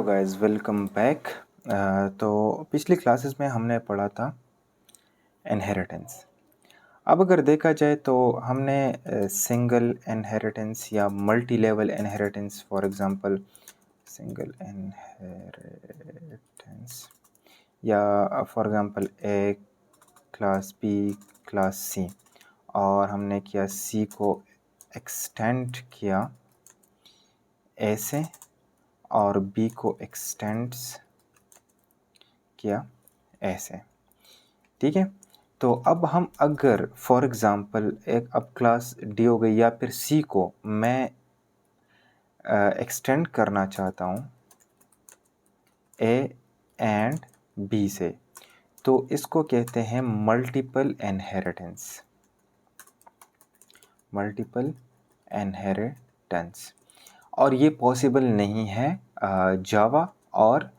Guys, welcome back. तो पिछली classes में हमने पढ़ा था इनहेरिटेंस। अब अगर देखा जाए तो हमने सिंगल इनहेरिटेंस या multi level inheritance, for example single inheritance या for example A class B class C, और हमने किया सी को एक्सटेंड किया ए से और बी को एक्सटेंड्स किया ऐसे। ठीक है, तो अब हम अगर फॉर एग्जांपल एक अब क्लास डी हो गई या फिर सी को मैं एक्सटेंड करना चाहता हूँ ए एंड बी से, तो इसको कहते हैं मल्टीपल इनहेरिटेंस। मल्टीपल इनहेरिटेंस, और ये पॉसिबल नहीं है जावा और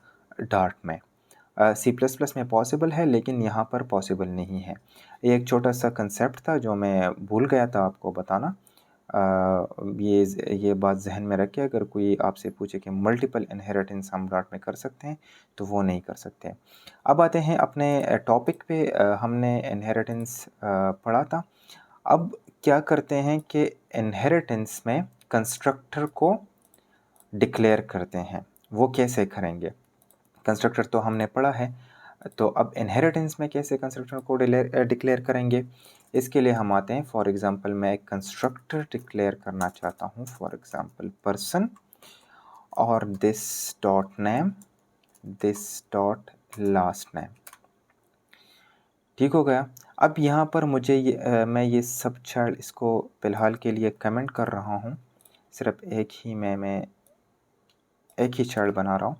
डार्ट में। सी प्लस प्लस में पॉसिबल है, लेकिन यहाँ पर पॉसिबल नहीं है। ये एक छोटा सा कंसेप्ट था जो मैं भूल गया था आपको बताना। ये बात जहन में रखिए, अगर कोई आपसे पूछे कि मल्टीपल इनहेरिटेंस हम डार्ट में कर सकते हैं तो वो नहीं कर सकते। अब आते हैं अपने टॉपिक पे। हमने इनहेरिटेंस पढ़ा था। अब क्या करते हैं कि इनहेरिटेंस में कंस्ट्रक्टर को डिक्लेयर करते हैं। वो कैसे करेंगे? कंस्ट्रक्टर तो हमने पढ़ा है, तो अब इनहेरिटेंस में कैसे कंस्ट्रक्टर को डिक्लेयर करेंगे, इसके लिए हम आते हैं। फॉर एग्जांपल मैं एक कंस्ट्रक्टर डिक्लेयर करना चाहता हूँ, फॉर एग्जांपल पर्सन, और this dot name, this dot last name. ठीक हो गया। अब यहाँ पर मुझे मैं ये सब चाइल्ड इसको फ़िलहाल के लिए कमेंट कर रहा हूँ, सिर्फ एक ही मैं एक ही चाइल्ड बना रहा हूँ।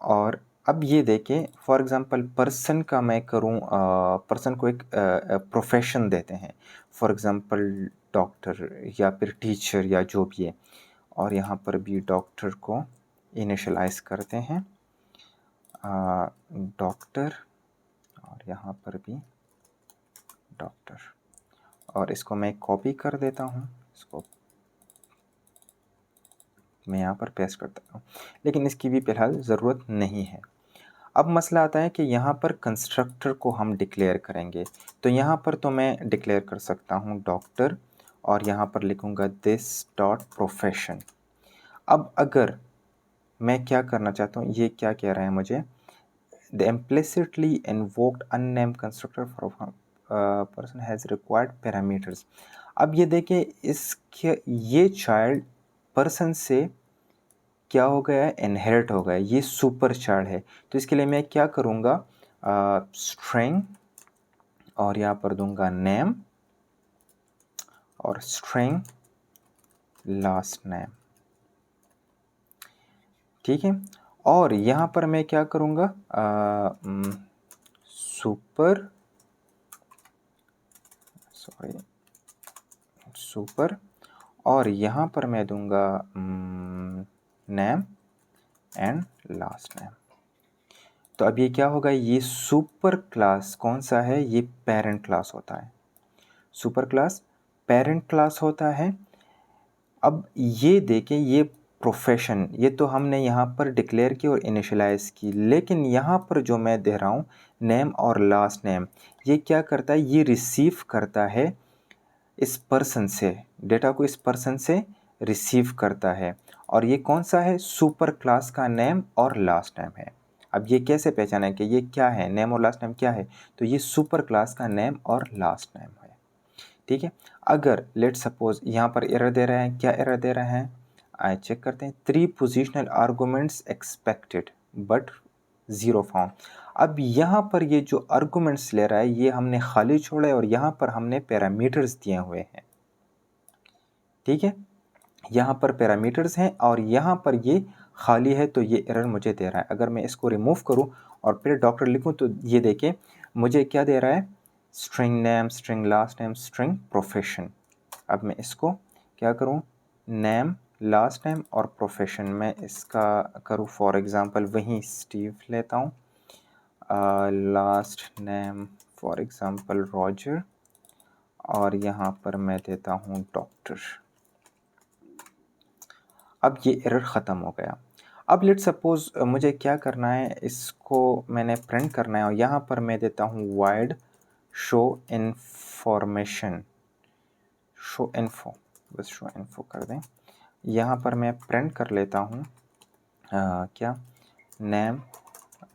और अब ये देखें, फॉर एग्ज़ाम्पल पर्सन का मैं करूँ, पर्सन को एक प्रोफेशन देते हैं, फॉर एग्ज़ाम्पल डॉक्टर या फिर टीचर या जो भी है, और यहाँ पर भी डॉक्टर को इनिशलाइज करते हैं, डॉक्टर, और यहाँ पर भी डॉक्टर, और इसको मैं कॉपी कर देता हूँ, इसको मैं यहाँ पर पेस्ट कर देता हूँ, लेकिन इसकी भी फ़िलहाल ज़रूरत नहीं है। अब मसला आता है कि यहाँ पर कंस्ट्रक्टर को हम डिक्लेयर करेंगे, तो यहाँ पर तो मैं डिक्लेयर कर सकता हूँ डॉक्टर, और यहाँ पर लिखूँगा दिस डॉट प्रोफेशन। अब अगर मैं क्या करना चाहता हूँ, ये क्या कह रहा है मुझे, the implicitly invoked unnamed constructor for person has required parameters. अब ये देखिए, इसके ये चाइल्ड पर्सन से क्या हो गया है, इनहेरिट हो गया, ये सुपर चाइल्ड है। तो इसके लिए मैं क्या करूँगा, स्ट्रिंग, और यहाँ पर दूंगा नेम, और स्ट्रिंग लास्ट नेम। ठीक है, और यहाँ पर मैं क्या करूँगा, सुपर, और यहाँ पर मैं दूंगा नेम एंड लास्ट नेम। तो अब ये क्या होगा, ये सुपर क्लास कौन सा है, ये पेरेंट क्लास होता है। सुपर क्लास पेरेंट क्लास होता है। अब ये देखें, ये प्रोफेशन, ये तो हमने यहाँ पर डिक्लेयर की और इनिशियलाइज की, लेकिन यहाँ पर जो मैं दे रहा हूँ नेम और लास्ट नेम, ये क्या करता है, ये रिसीव करता है इस पर्सन से, डेटा को इस पर्सन से रिसीव करता है, और ये कौन सा है, सुपर क्लास का नेम और लास्ट नेम है। अब ये कैसे पहचानें कि ये क्या है, नेम और लास्ट नेम क्या है, तो ये सुपर क्लास का नेम और लास्ट नेम है। ठीक है, अगर लेट सपोज यहाँ पर एरर दे रहे हैं, क्या एरर दे रहे हैं, आइए चेक करते हैं, 3 positional arguments expected but 0 found. अब यहाँ पर ये जो आर्गूमेंट्स ले रहा है, ये हमने खाली छोड़ा है, और यहाँ पर हमने पैरामीटर्स दिए हुए हैं। ठीक है, यहाँ पर पैरामीटर्स हैं और यहाँ पर ये खाली है, तो ये एरर मुझे दे रहा है। अगर मैं इसको रिमूव करूँ और फिर डॉक्टर लिखूँ, तो ये देखें मुझे क्या दे रहा है, string name, string last name, string profession. अब मैं इसको क्या करूँ, नेम, लास्ट नेम और प्रोफेशन, मैं इसका करूँ फॉर एग्ज़ाम्पल वहीं स्टीव लेता हूँ, last name for example Roger, और यहाँ पर मैं देता हूँ डॉक्टर। अब ये एरर ख़त्म हो गया। अब लेट्स सपोज मुझे क्या करना है, इसको मैंने प्रिंट करना है और यहाँ पर मैं देता हूँ void show information, show info, बस शो इन्फो कर दें। यहाँ पर मैं प्रिंट कर लेता हूँ क्या, नेम,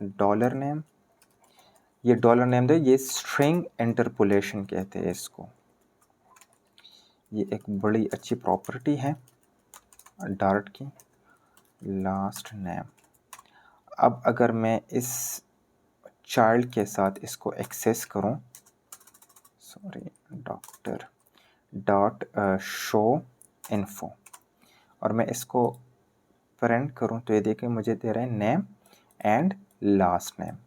डॉलर नेम। ये डॉलर नेम दो, ये स्ट्रिंग इंटरपोलेशन कहते हैं इसको। ये एक बड़ी अच्छी प्रॉपर्टी है डार्ट की। Last name. अब अगर मैं इस चाइल्ड के साथ इसको एक्सेस करूं, sorry, doctor dot show info, और मैं इसको प्रिंट करूं तो ये देखिए मुझे दे रहा है नेम एंड लास्ट नेम।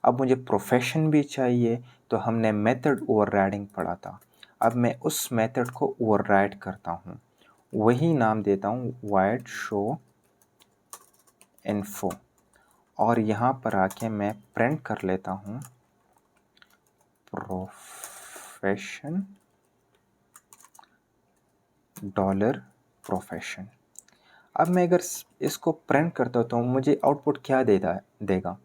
अब मुझे प्रोफेशन भी चाहिए, तो हमने मेथड ओवरराइडिंग पढ़ा था। अब मैं उस मेथड को ओवरराइड करता हूं, वही नाम देता हूं void शो इन्फो, और यहाँ पर आके मैं प्रिंट कर लेता हूँ प्रोफेशन डॉलर प्रोफेशन। अब मैं अगर इसको प्रिंट करता हूँ तो मुझे आउटपुट क्या देगा।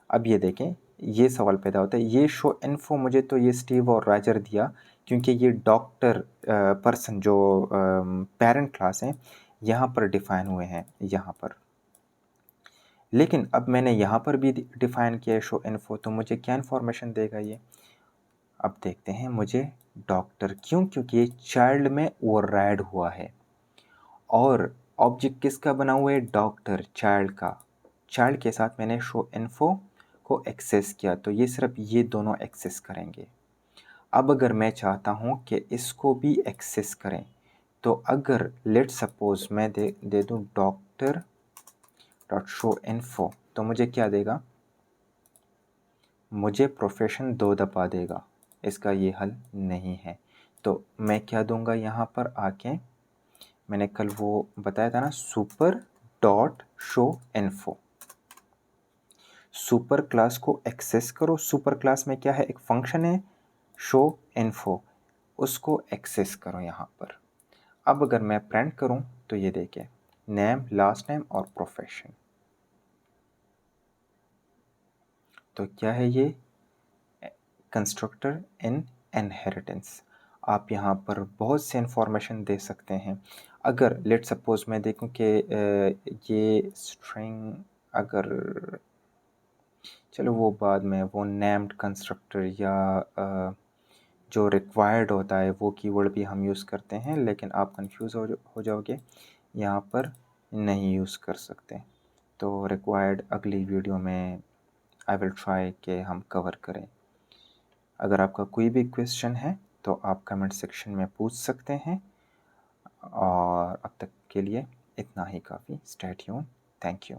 अब ये देखें, ये सवाल पैदा होता है, ये शो इन्फो मुझे तो ये स्टीव और राजर दिया, क्योंकि ये डॉक्टर पर्सन जो पेरेंट क्लास हैं यहाँ पर डिफाइन हुए हैं यहाँ पर। लेकिन अब मैंने यहाँ पर भी डिफाइन किया है शो इन्फो, तो मुझे क्या इन्फॉर्मेशन देगा ये। अब देखते हैं मुझे डॉक्टर, क्योंकि ये चाइल्ड में ओवरराइड हुआ है, और ऑब्जेक्ट किसका बना हुआ है, डॉक्टर, चाइल्ड का। चाइल्ड के साथ मैंने शो इन्फो को एक्सेस किया, तो ये सिर्फ ये दोनों एक्सेस करेंगे। अब अगर मैं चाहता हूँ कि इसको भी एक्सेस करें, तो अगर लेट सपोज मैं दे दूँ डॉक्टर डॉट शो इन्फो, तो मुझे क्या देगा, मुझे प्रोफेशन 2 दफ़ा देगा। इसका ये हल नहीं है, तो मैं क्या दूंगा यहाँ पर आके, मैंने कल वो बताया था ना, super dot show info. Super class को एक्सेस करो। सुपर क्लास में क्या है, एक फंक्शन है शो इन्फो, उसको एक्सेस करो यहाँ पर। अब अगर मैं प्रिंट करूँ तो ये देखिए, नेम, लास्ट नेम और प्रोफेशन। तो क्या है ये, कंस्ट्रक्टर इन इनहेरिटेंस। आप यहाँ पर बहुत से इंफॉर्मेशन दे सकते हैं। अगर लेट सपोज मैं देखूं कि ये स्ट्रिंग, अगर चलो वो बाद में, वो नेम्ड कंस्ट्रक्टर या जो रिक्वायर्ड होता है वो कीवर्ड भी हम यूज़ करते हैं, लेकिन आप कंफ्यूज हो जाओगे, यहाँ पर नहीं यूज़ कर सकते। तो रिक्वायर्ड अगली वीडियो में आई विल ट्राई कि हम कवर करें। अगर आपका कोई भी क्वेश्चन है तो आप कमेंट सेक्शन में पूछ सकते हैं, और अब तक के लिए इतना ही काफ़ी। Stay tuned, thank you.